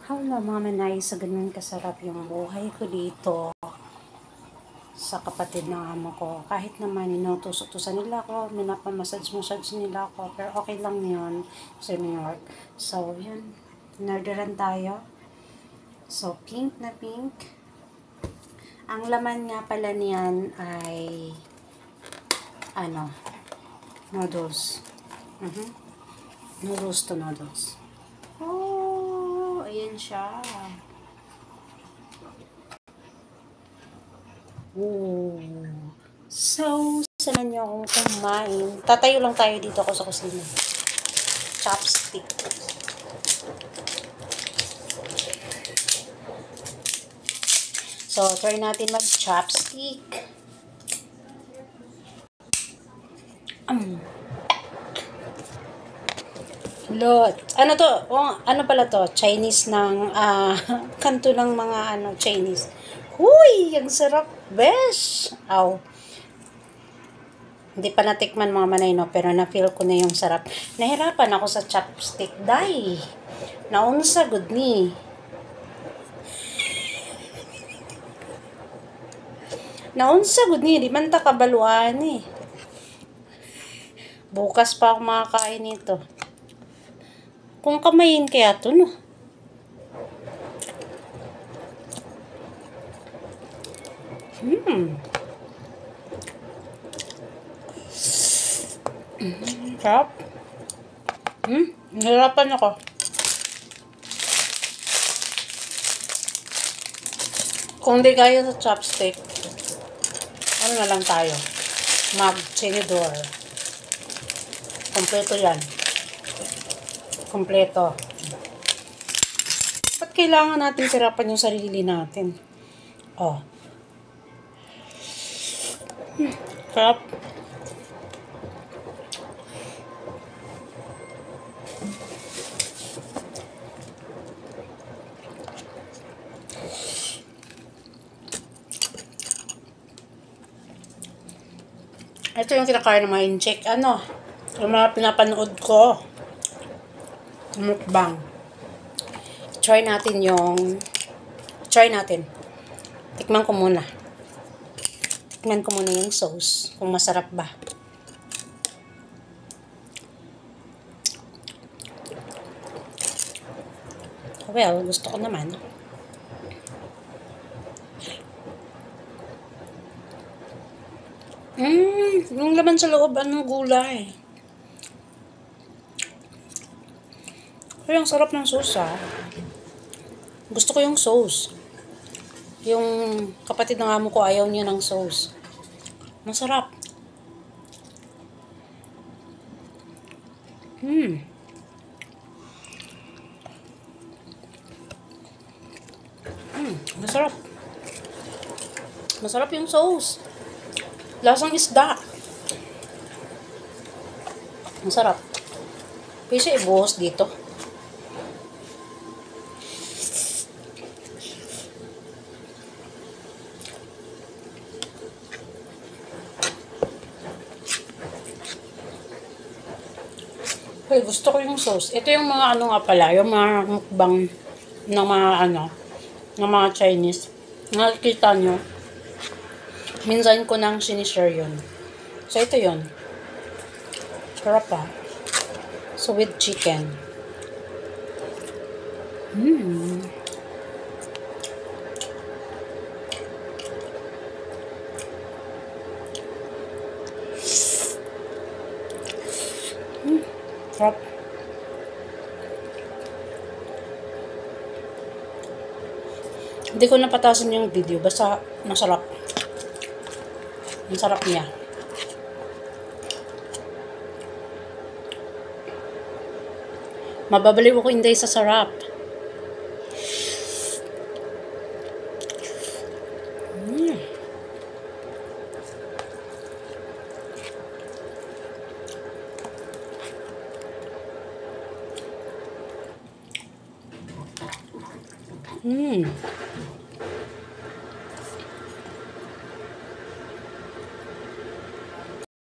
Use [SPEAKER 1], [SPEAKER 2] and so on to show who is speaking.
[SPEAKER 1] Hello mga manay, sa ganun kasarap yung buhay ko dito sa kapatid ng amo ko. Kahit naman inutos-utusan nila ako, minapamassage nila ako, pero okay lang yun sa New York. So, yun. Inorderan tayo. So, pink na pink. Ang laman nga pala niyan ay noodles. Noodles to noodles. Oh, ayan siya. Oh. So, samahan niyo akong kumain. Tatayo lang tayo dito ako sa kusina. Chopstick. So, try natin mag-chopstick. Lot. Ano to? Oh, ano pala to? Chinese ng kanto ng mga Chinese. Huy, ang sarap, besh. Aw. Hindi pa natikman mga manay, no, pero na-feel ko na yung sarap. Nahirapan ako sa chopstick, dai. Naunsa good ni. Naunsa good ni, di man ta kabaluan eh. Bukas pa ako makakain nito. Kung kamayin kaya to, no? Sarap. Nahirapan ako. Kung di kaya sa chopstick, ano na lang tayo? Mag-chinidor. Kompleto yan. Kompleto. Ba't kailangan natin sirapan yung sarili natin? Oh. Sarap. Ito yung kinakain ng mga incheck. Yung mga pinapanood ko. Mukbang. Try natin. Tikman ko muna. Tikman ko muna yung sauce. Kung masarap ba. Well, gusto ko naman. Yung laman sa loob, gulay. Ay, ang sarap ng sauce, Gusto ko yung sauce. Yung kapatid ng amo ko, ayaw niya ng sauce. Masarap. Masarap. Masarap yung sauce. Lasang isda. Masarap. Pwede ibuhos dito. Hey, gusto ko yung sauce. Ito yung mga nga pala, yung mga mukbang ng mga Chinese. Nakikita nyo. Minsan ko nang sinishare yun. So, ito yun. Sarap pa. So, with chicken. Sarap. Hindi ko napatasan yung video. Basta masarap. Ang sarap niya. Mababaliw ako hindi sa sarap.